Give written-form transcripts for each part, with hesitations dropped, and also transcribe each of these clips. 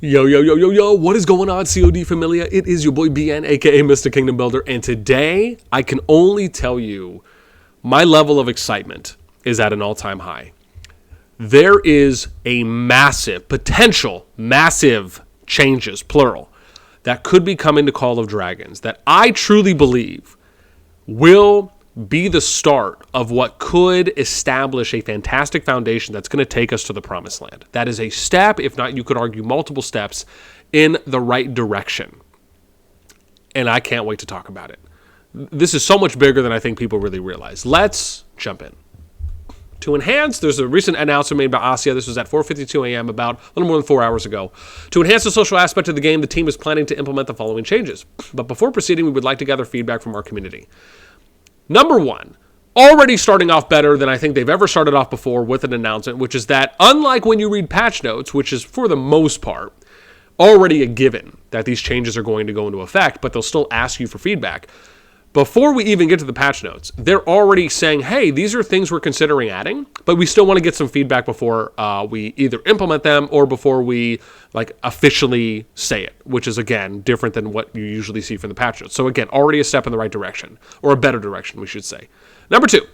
Yo, yo, yo, yo, yo, what is going on, COD Familia? It is your boy BN, aka Mr. Kingdom Builder, and today I can only tell you my level of excitement is at an all-time high. There is a potential massive changes, plural, that could be coming to Call of Dragons that I truly believe will be the start of what could establish a fantastic foundation that's going to take us to the promised land. That is a step, if not, you could argue multiple steps in the right direction. And I can't wait to talk about it. This is so much bigger than I think people really realize. Let's jump in. To enhance, there's a recent announcement made by ASIA. This was at 4:52 a.m., about a little more than 4 hours ago. To enhance the social aspect of the game, the team is planning to implement the following changes. But before proceeding, we would like to gather feedback from our community. Number one, already starting off better than I think they've ever started off before with an announcement, which is that unlike when you read patch notes, which is for the most part already a given that these changes are going to go into effect, but they'll still ask you for feedback. Before we even get to the patch notes, they're already saying, hey, these are things we're considering adding, but we still want to get some feedback before we either implement them or before we officially say it, which is, again, different than what you usually see from the patch notes. So, again, already a step in the right direction, or a better direction, we should say. Number two,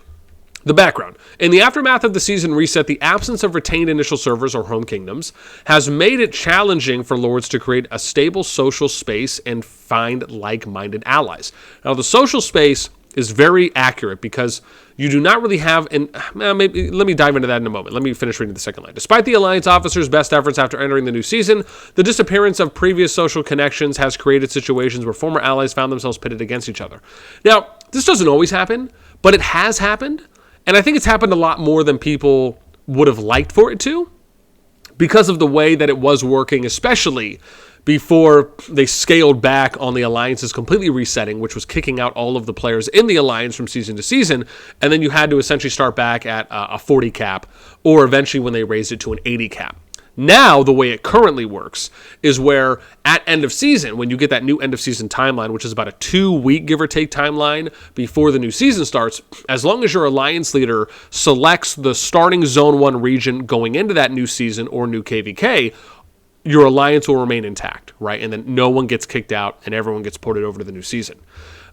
the background. In the aftermath of the season reset, the absence of retained initial servers or home kingdoms has made it challenging for lords to create a stable social space and find like-minded allies. Now, the social space is very accurate because you do not really have let me dive into that in a moment. Let me finish reading the second line. Despite the Alliance officers' best efforts after entering the new season, the disappearance of previous social connections has created situations where former allies found themselves pitted against each other. Now, this doesn't always happen, but it has happened. And I think it's happened a lot more than people would have liked for it to because of the way that it was working, especially before they scaled back on the alliances completely resetting, which was kicking out all of the players in the alliance from season to season. And then you had to essentially start back at a 40 cap, or eventually when they raised it to an 80 cap. Now, the way it currently works is where at end of season, when you get that new end of season timeline, which is about a 2-week give or take timeline before the new season starts, as long as your alliance leader selects the starting zone 1 region going into that new season or new KVK, your alliance will remain intact, right? And then no one gets kicked out and everyone gets ported over to the new season.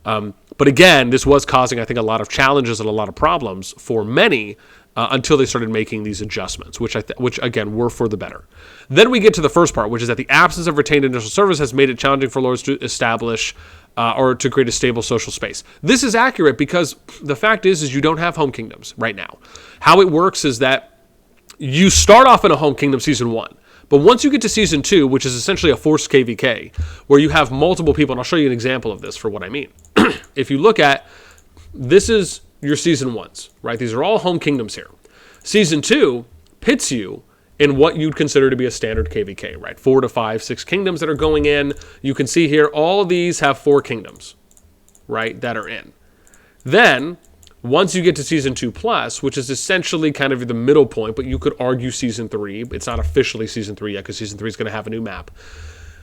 But again, this was causing, I think, a lot of challenges and a lot of problems for many until they started making these adjustments, which again were for the better. Then we get to the first part, which is that the absence of retained initial service has made it challenging for lords to establish or to create a stable social space. This is accurate because the fact is you don't have home kingdoms right now. How it works is that you start off in a home kingdom season 1. But once you get to season 2, which is essentially a forced KVK, where you have multiple people, and I'll show you an example of this for what I mean. If you look at, this is your season 1s, right? These are all home kingdoms here. Season 2 pits you in what you'd consider to be a standard KVK, right? 4 to 5, 6 kingdoms that are going in. You can see here, all of these have 4 kingdoms, right, that are in. Then, once you get to Season 2 Plus, which is essentially kind of the middle point, but you could argue Season 3, it's not officially Season 3 yet because Season 3 is going to have a new map,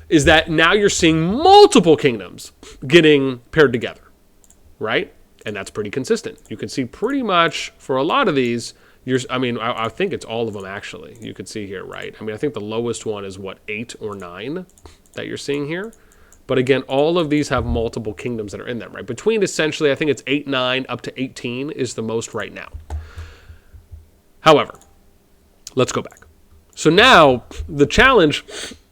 is that now you're seeing multiple kingdoms getting paired together, right? And that's pretty consistent. You can see pretty much for a lot of these, I think it's all of them actually. You could see here, right? I think the lowest one is 8 or 9 that you're seeing here. But again, all of these have multiple kingdoms that are in them, right? Between essentially, I think it's 8, 9, up to 18 is the most right now. However, let's go back. So now the challenge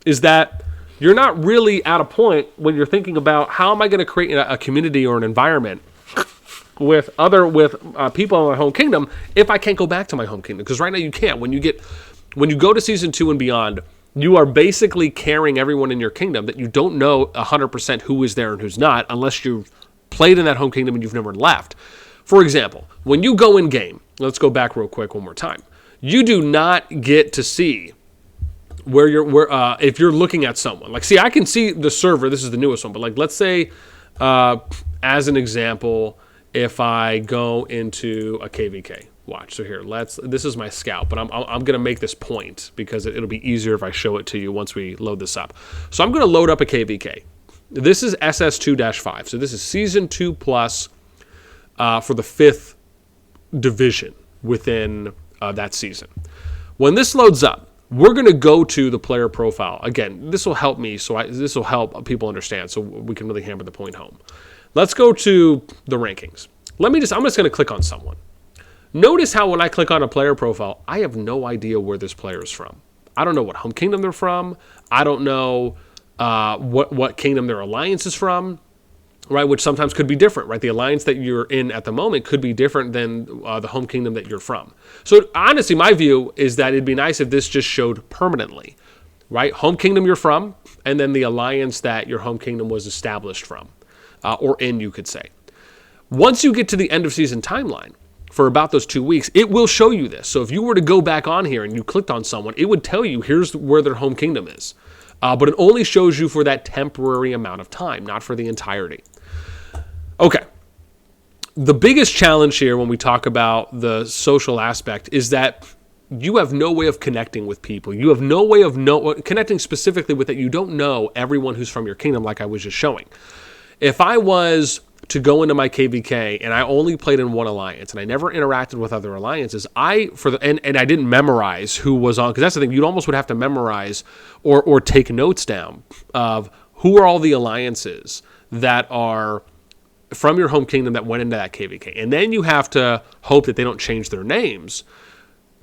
is that you're not really at a point when you're thinking about how am I going to create a community or an environment with people in my home kingdom if I can't go back to my home kingdom. Because right now you can't. When you go to season 2 and beyond, you are basically carrying everyone in your kingdom that you don't know 100% who is there and who's not unless you've played in that home kingdom and you've never left. For example, when you go in game, let's go back real quick one more time. You do not get to see if you're looking at someone. I can see the server. This is the newest one, but let's say, as an example, if I go into a KVK. Watch. So here, this is my scout, but I'm going to make this point because it'll be easier if I show it to you once we load this up. So I'm going to load up a KVK. This is SS2-5. So this is Season 2 Plus for the 5th division within that season. When this loads up, we're going to go to the player profile. Again, this will help me, this will help people understand so we can really hammer the point home. Let's go to the rankings. I'm just going to click on someone. Notice how when I click on a player profile, I have no idea where this player is from. I don't know what home kingdom they're from. I don't know what kingdom their alliance is from, right? Which sometimes could be different, right? The alliance that you're in at the moment could be different than the home kingdom that you're from. So honestly, my view is that it'd be nice if this just showed permanently, right? Home kingdom you're from, and then the alliance that your home kingdom was established from, or in, you could say. Once you get to the end of season timeline, for about those 2 weeks, it will show you this. So if you were to go back on here and you clicked on someone, it would tell you here's where their home kingdom is. But it only shows you for that temporary amount of time, not for the entirety. Okay. The biggest challenge here when we talk about the social aspect is that you have no way of connecting with people. You have no way of connecting specifically with that. You don't know everyone who's from your kingdom like I was just showing. If I was to go into my KVK and I only played in one alliance and I never interacted with other alliances, and I didn't memorize who was on, because that's the thing, you almost would have to memorize or take notes down of who are all the alliances that are from your home kingdom that went into that KVK. And then you have to hope that they don't change their names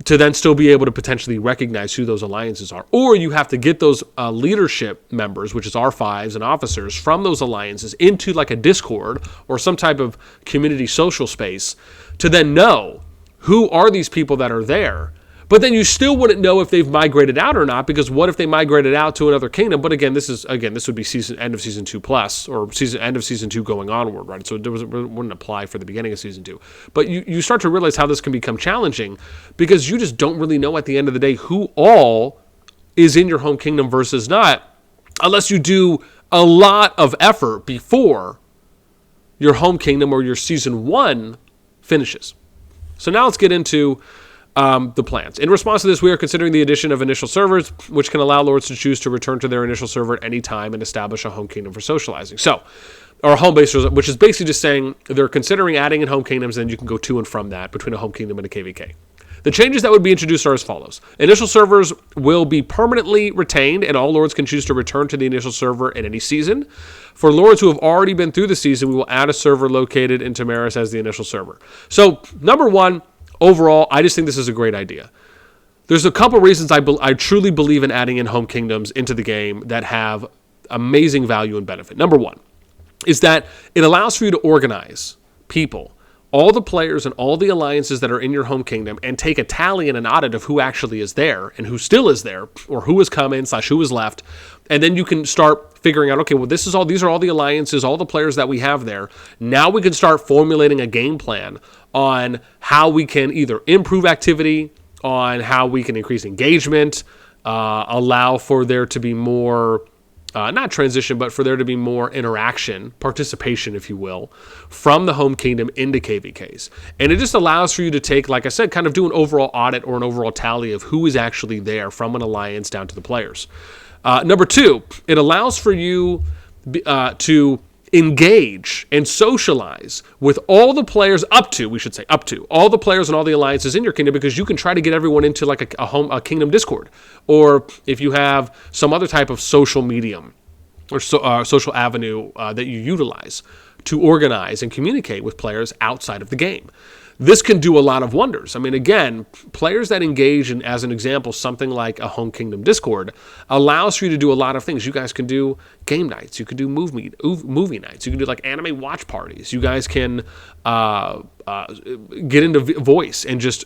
to then still be able to potentially recognize who those alliances are. Or you have to get those leadership members, which is R5s and officers, from those alliances into like a Discord or some type of community social space to then know who are these people that are there. But then you still wouldn't know if they've migrated out or not, because what if they migrated out to another kingdom? But again, this would be end of season 2 plus, or end of season 2 going onward, right? So it wouldn't apply for the beginning of season 2. But you start to realize how this can become challenging, because you just don't really know at the end of the day who all is in your home kingdom versus not, unless you do a lot of effort before your home kingdom or your season 1 finishes. So now let's get into the plans. In response to this, we are considering the addition of initial servers, which can allow lords to choose to return to their initial server at any time and establish a home kingdom for socializing. So, or home base, which is basically just saying they're considering adding in home kingdoms, and you can go to and from that between a home kingdom and a KVK. The changes that would be introduced are as follows. Initial servers will be permanently retained, and all lords can choose to return to the initial server in any season. For lords who have already been through the season, we will add a server located in Tamaris as the initial server. So, number one, overall, I just think this is a great idea. There's a couple reasons I truly believe in adding in home kingdoms into the game that have amazing value and benefit. Number one is that it allows for you to organize people, all the players and all the alliances that are in your home kingdom, and take a tally and an audit of who actually is there and who still is there, or who has come in / who has left. And then you can start figuring out, okay, well, these are all the alliances, all the players that we have there. Now we can start formulating a game plan on how we can either improve activity, on how we can increase engagement, allow for there to be more, not transition, but for there to be more interaction, participation, if you will, from the home kingdom into KVKs. And it just allows for you to take, like I said, kind of do an overall audit or an overall tally of who is actually there from an alliance down to the players. Number two, it allows for you to engage and socialize with all the players up to all the players and all the alliances in your kingdom, because you can try to get everyone into like a kingdom Discord, or if you have some other type of social medium or social avenue that you utilize to organize and communicate with players outside of the game. This can do a lot of wonders. I mean, again, players that engage in, as an example, something like a home kingdom Discord allows for you to do a lot of things. You guys can do game nights. You can do movie nights. You can do like anime watch parties. You guys can get into voice and just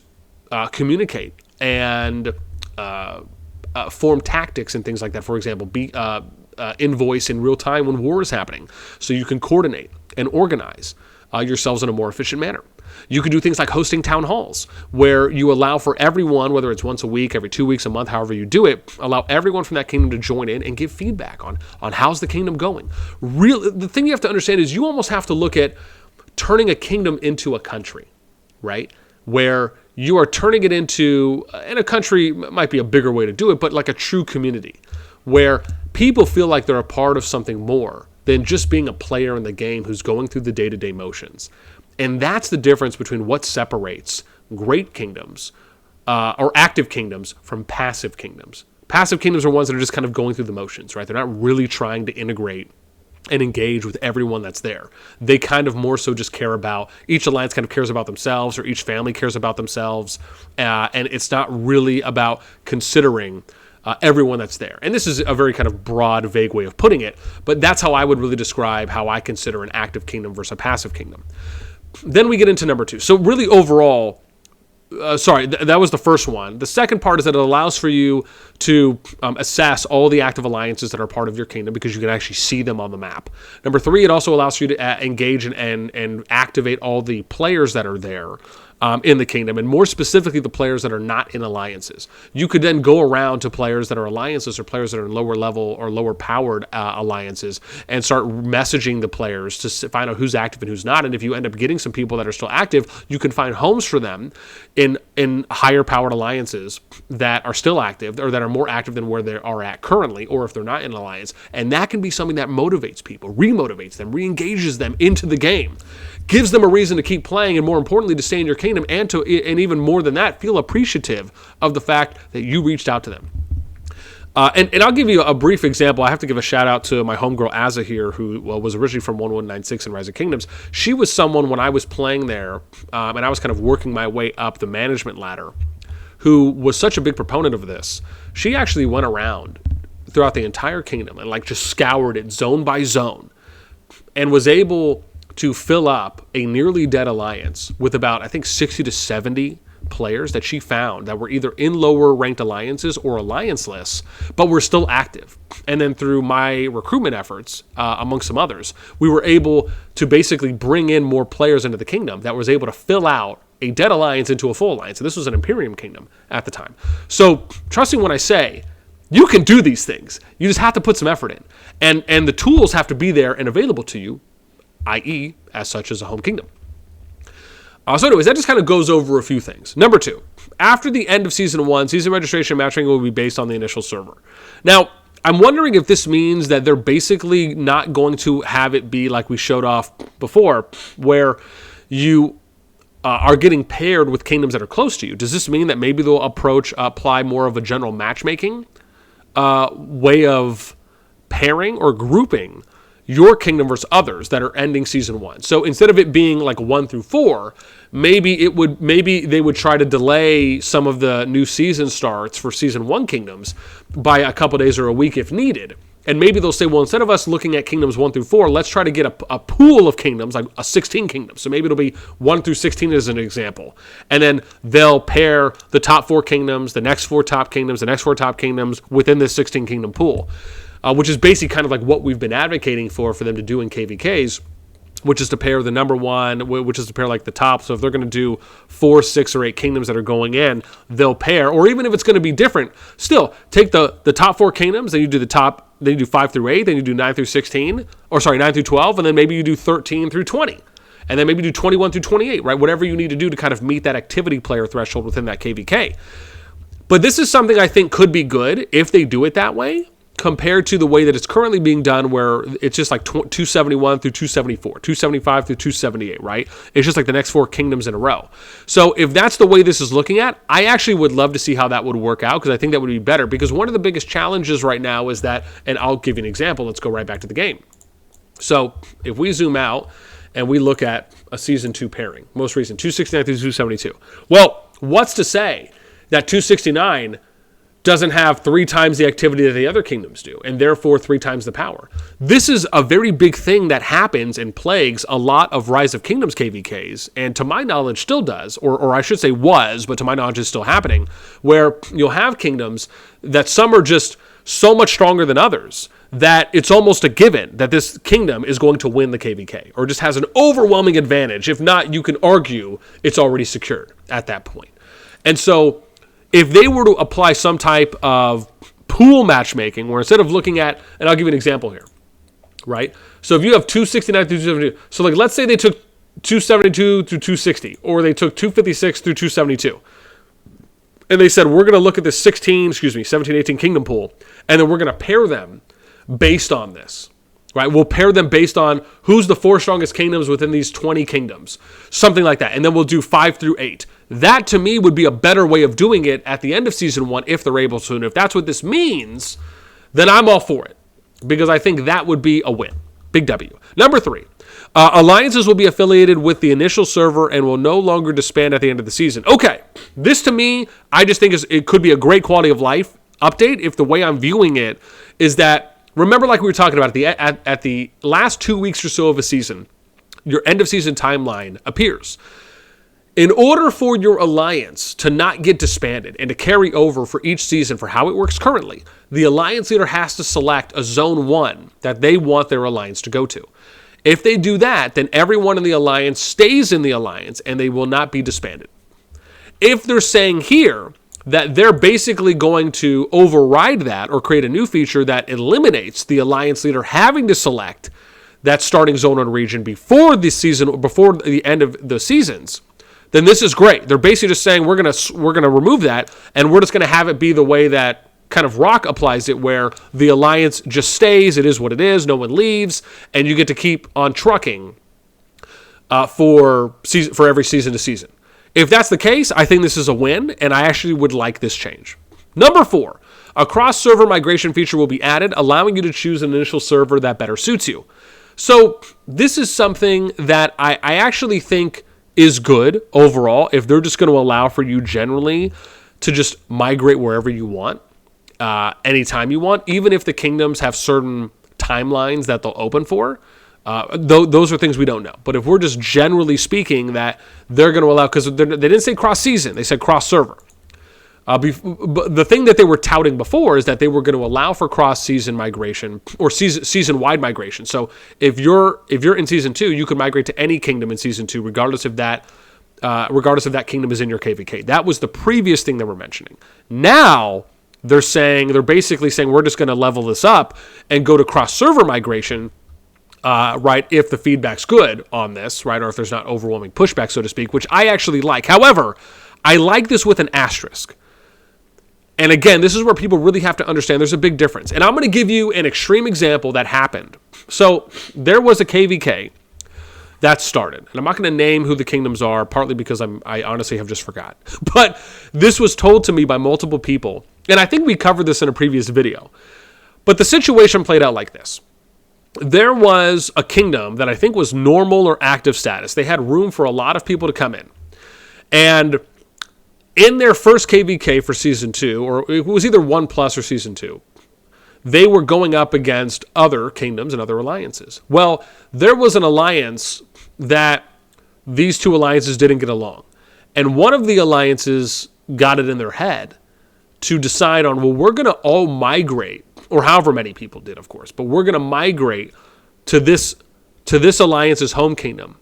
communicate and form tactics and things like that. For example, invoice in real time when war is happening, so you can coordinate and organize yourselves in a more efficient manner. You can do things like hosting town halls, where you allow for everyone, whether it's once a week, every 2 weeks, a month, however you do it, allow everyone from that kingdom to join in and give feedback on how's the kingdom going. The thing you have to understand is you almost have to look at turning a kingdom into a country, right? Where you are turning it into, and a country might be a bigger way to do it, but like a true community, where people feel like they're a part of something more than just being a player in the game who's going through the day-to-day motions. And that's the difference between what separates great kingdoms or active kingdoms from passive kingdoms. Passive kingdoms are ones that are just kind of going through the motions, right? They're not really trying to integrate and engage with everyone that's there. They kind of more so just care about, each alliance kind of cares about themselves, or each family cares about themselves, and it's not really about considering everyone that's there. And this is a very kind of broad, vague way of putting it, but that's how I would really describe how I consider an active kingdom versus a passive kingdom. Then we get into number 2. So really overall, that was the first one. The second part is that it allows for you to assess all the active alliances that are part of your kingdom, because you can actually see them on the map. Number 3, it also allows you to engage and activate all the players that are there in the kingdom, and more specifically the players that are not in alliances. You could then go around to players that are alliances, or players that are in lower level or lower powered alliances, and start messaging the players to find out who's active and who's not. And if you end up getting some people that are still active, you can find homes for them in higher powered alliances that are still active, or that are more active than where they are at currently, or if they're not in an alliance. And that can be something that motivates people, remotivates them, re-engages them into the game, gives them a reason to keep playing, and more importantly, to stay in your kingdom, and even more than that, feel appreciative of the fact that you reached out to them. And I'll give you a brief example. I have to give a shout out to my homegirl Azza here, who was originally from 1196 in Rise of Kingdoms. She was someone, when I was playing there, and I was kind of working my way up the management ladder, who was such a big proponent of this. She actually went around throughout the entire kingdom and like just scoured it zone by zone, and was able to fill up a nearly dead alliance with about, I think, 60 to 70 players that she found that were either in lower ranked alliances or allianceless, but were still active. And then through my recruitment efforts, amongst some others, we were able to basically bring in more players into the kingdom that was able to fill out a dead alliance into a full alliance. And this was an Imperium kingdom at the time. So trusting when I say, you can do these things. You just have to put some effort in. And the tools have to be there and available to you, i.e., as such as a home kingdom. So anyways, that just kind of goes over a few things. Number 2, after the end of Season 1, season registration matchmaking will be based on the initial server. Now, I'm wondering if this means that they're basically not going to have it be like we showed off before, where you are getting paired with kingdoms that are close to you. Does this mean that maybe they'll apply more of a general matchmaking way of pairing or grouping your kingdom versus others that are ending Season 1? So instead of it being like 1 through 4, maybe they would try to delay some of the new season starts for Season 1 kingdoms by a couple days or a week if needed. And maybe they'll say, well, instead of us looking at kingdoms 1 through 4, let's try to get a pool of kingdoms, like a 16 kingdoms. So maybe it'll be 1 through 16 as an example. And then they'll pair the top 4 kingdoms, the next 4 top kingdoms, the next 4 top kingdoms within this 16 kingdom pool. Which is basically kind of like what we've been advocating for them to do in KVKs, which is to pair the number 1, which is to pair like the top. So if they're going to do 4, 6, or 8 kingdoms that are going in, they'll pair. Or even if it's going to be different, still take the top 4 kingdoms, then you do then you do 5 through 8, then you do 9 through 16, 9 through 12, and then maybe you do 13 through 20. And then maybe do 21 through 28, right? Whatever you need to do to kind of meet that activity player threshold within that KVK. But this is something I think could be good if they do it that way, compared to the way that it's currently being done, where it's just like 271 through 274, 275 through 278, right? It's just like the next 4 kingdoms in a row. So if that's the way this is looking at, I actually would love to see how that would work out, because I think that would be better. Because one of the biggest challenges right now is that, and I'll give you an example, let's go right back to the game. So if we zoom out and we look at a Season 2 pairing, most recent, 269 through 272. Well, what's to say that 269 doesn't have 3 times the activity that the other kingdoms do, and therefore 3 times the power? This is a very big thing that happens and plagues a lot of Rise of Kingdoms KVKs, and to my knowledge still does, or I should say was, but to my knowledge is still happening, where you'll have kingdoms that some are just so much stronger than others that it's almost a given that this kingdom is going to win the KVK, or just has an overwhelming advantage. If not, you can argue it's already secured at that point. And so if they were to apply some type of pool matchmaking, where instead of looking at, and I'll give you an example here, right? So if you have 269 through 272, so like let's say they took 272 through 260, or they took 256 through 272, and they said, we're going to look at this 17, 18 kingdom pool, and then we're going to pair them based on this, right? We'll pair them based on who's the 4 strongest kingdoms within these 20 kingdoms, something like that. And then we'll do 5 through 8. That, to me, would be a better way of doing it at the end of Season 1 if they're able to. And if that's what this means, then I'm all for it, because I think that would be a win. Big W. Number 3, alliances will be affiliated with the initial server and will no longer disband at the end of the season. Okay, this to me, I just think it could be a great quality of life update if the way I'm viewing it is that, remember, like we were talking about at the last 2 weeks or so of a season, your end of season timeline appears. In order for your alliance to not get disbanded and to carry over for each season for how it works currently, the alliance leader has to select a zone 1 that they want their alliance to go to. If they do that, then everyone in the alliance stays in the alliance and they will not be disbanded. If they're saying here that they're basically going to override that or create a new feature that eliminates the alliance leader having to select that starting zone and region before the end of the seasons, then this is great. They're basically just saying we're gonna remove that, and we're just gonna have it be the way that kind of Rock applies it, where the alliance just stays. It is what it is. No one leaves, and you get to keep on trucking for every season to season. If that's the case, I think this is a win, and I actually would like this change. Number 4, a cross-server migration feature will be added, allowing you to choose an initial server that better suits you. So this is something that I actually think is good overall, if they're just going to allow for you generally to just migrate wherever you want, anytime you want, even if the kingdoms have certain timelines that they'll open for. Those are things we don't know. But if we're just generally speaking that they're going to allow, because they didn't say cross-season, they said cross-server. But the thing that they were touting before is that they were going to allow for cross-season migration or season-wide migration. So if you're in Season 2, you can migrate to any kingdom in Season 2, regardless if that kingdom is in your KVK. That was the previous thing they were mentioning. Now they're basically saying we're just going to level this up and go to cross-server migration, right? If the feedback's good on this, right, or if there's not overwhelming pushback, so to speak, which I actually like. However, I like this with an asterisk. And again, this is where people really have to understand there's a big difference. And I'm going to give you an extreme example that happened. So there was a KVK that started. And I'm not going to name who the kingdoms are, partly because I honestly have just forgot. But this was told to me by multiple people. And I think we covered this in a previous video. But the situation played out like this. There was a kingdom that I think was normal or active status. They had room for a lot of people to come in. And in their first KVK for Season 2, or it was either 1+ or Season 2, they were going up against other kingdoms and other alliances. Well, there was an alliance that these two alliances didn't get along. And one of the alliances got it in their head to decide on, well, we're going to all migrate, or however many people did, of course, but we're going to migrate to this alliance's home kingdom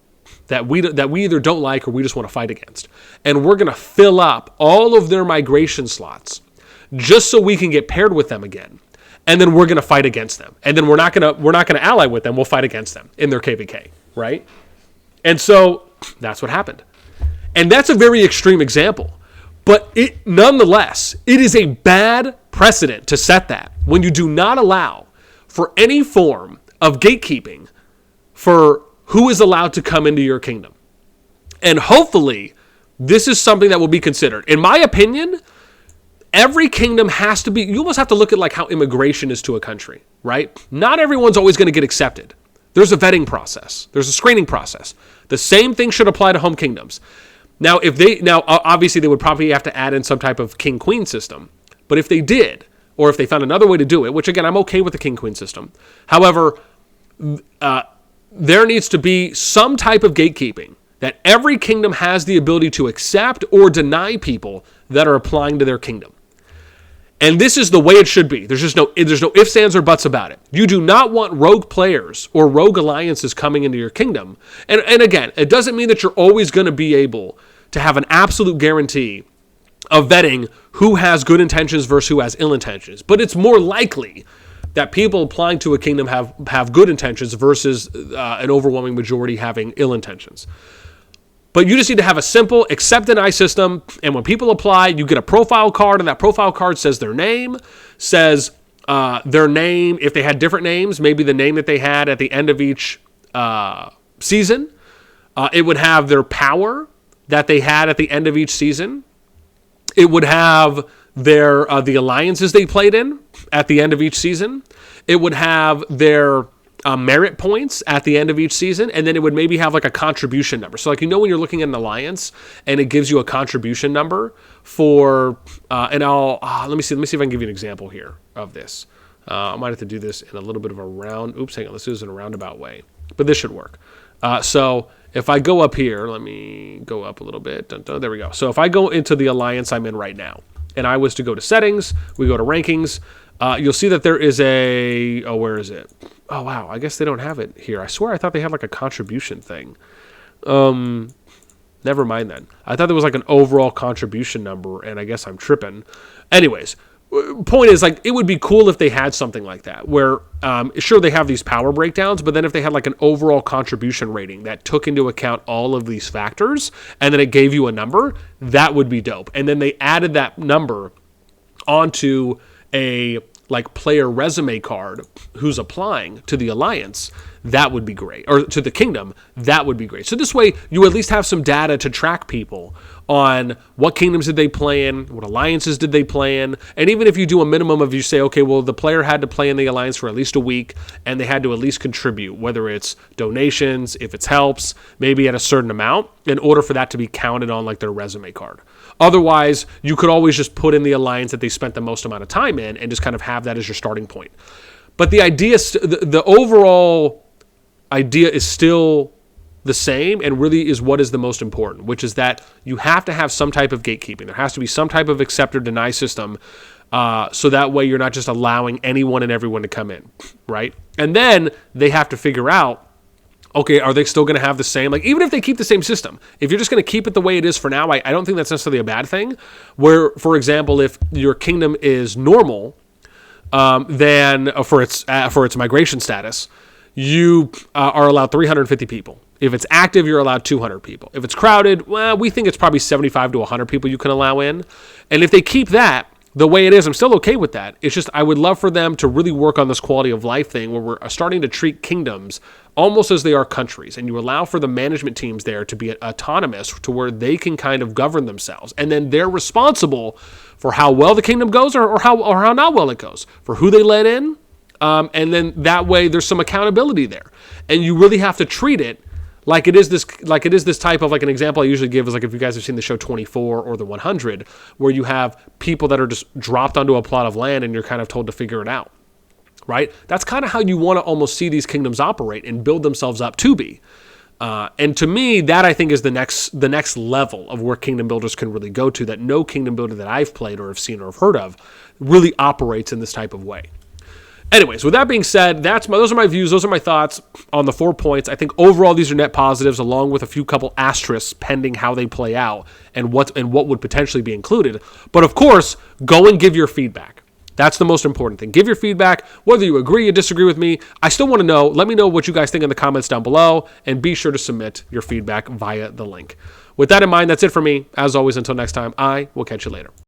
that we either don't like or we just want to fight against. And we're going to fill up all of their migration slots just so we can get paired with them again. And then we're going to fight against them. And then we're not going to ally with them. We'll fight against them in their KVK, right? And so that's what happened. And that's a very extreme example. But nonetheless, it is a bad precedent to set that when you do not allow for any form of gatekeeping for who is allowed to come into your kingdom. And hopefully, this is something that will be considered. In my opinion, every kingdom has to be, you almost have to look at like how immigration is to a country, right? Not everyone's always going to get accepted. There's a vetting process. There's a screening process. The same thing should apply to home kingdoms. Now, obviously they would probably have to add in some type of king-queen system. But if they did, or if they found another way to do it, which again, I'm okay with the king-queen system. However, there needs to be some type of gatekeeping that every kingdom has the ability to accept or deny people that are applying to their kingdom. And this is the way it should be. There's no ifs, ands, or buts about it. You do not want rogue players or rogue alliances coming into your kingdom. And again, it doesn't mean that you're always going to be able to have an absolute guarantee of vetting who has good intentions versus who has ill intentions. But it's more likely that people applying to a kingdom have good intentions versus an overwhelming majority having ill intentions. But you just need to have a simple accept deny system. And when people apply, you get a profile card, and that profile card says their name, if they had different names, maybe the name that they had at the end of each season. It would have their power, that they had at the end of each season. It would have their the alliances they played in at the end of each season. It would have their merit points at the end of each season, and then it would maybe have like a contribution number. So like, when you're looking at an alliance and it gives you a contribution number for, and I'll, let me see if I can give you an example here of this. I might have to do this in a little bit of a round, hang on, let's do this in a roundabout way, but this should work. So if I go up here, let me go up a little bit, there we go. So if I go into the alliance I'm in right now, and I was to go to settings, we go to rankings, you'll see that there is where is it? Oh, wow. I guess they don't have it here. I swear I thought they had like a contribution thing. Never mind then. I thought there was like an overall contribution number, and I guess I'm tripping. Anyways, point is, like, it would be cool if they had something like that where, sure, they have these power breakdowns, but then if they had like an overall contribution rating that took into account all of these factors and then it gave you a number, that would be dope. And then they added that number onto a like player resume card who's applying to the alliance, that would be great. Or to the kingdom, that would be great. So this way, you at least have some data to track people on what kingdoms did they play in, what alliances did they play in, and even if you do a minimum of, you say, okay, well, the player had to play in the alliance for at least a week, and they had to at least contribute, whether it's donations, if it's helps, maybe at a certain amount, in order for that to be counted on like their resume card. Otherwise, you could always just put in the alliance that they spent the most amount of time in and just kind of have that as your starting point. But the idea, the overall idea is still the same, and really is what is the most important, which is that you have to have some type of gatekeeping. There has to be some type of accept or deny system, so that way you're not just allowing anyone and everyone to come in, right? And then they have to figure out, okay, are they still going to have the same, like, even if they keep the same system, if you're just going to keep it the way it is for now, I don't think that's necessarily a bad thing, where, for example, if your kingdom is normal, then for its migration status, you are allowed 350 people. If it's active, you're allowed 200 people. If it's crowded, well, we think it's probably 75 to 100 people you can allow in. And if they keep that the way it is, I'm still okay with that. It's just I would love for them to really work on this quality of life thing where we're starting to treat kingdoms almost as they are countries. And you allow for the management teams there to be autonomous to where they can kind of govern themselves. And then they're responsible for how well the kingdom goes or how not well it goes, for who they let in. And then that way there's some accountability there. And you really have to treat it like it is this type of, like, an example I usually give is like if you guys have seen the show 24 or the 100, where you have people that are just dropped onto a plot of land and you're kind of told to figure it out, right? That's kind of how you want to almost see these kingdoms operate and build themselves up to be. And to me, that I think is the next level of where kingdom builders can really go to, that no kingdom builder that I've played or have seen or have heard of really operates in this type of way. Anyways, with that being said, those are my views. Those are my thoughts on the 4 points. I think overall these are net positives, along with a few couple asterisks pending how they play out and what would potentially be included. But of course, go and give your feedback. That's the most important thing. Give your feedback, whether you agree or disagree with me. I still want to know. Let me know what you guys think in the comments down below, and be sure to submit your feedback via the link. With that in mind, that's it for me. As always, until next time, I will catch you later.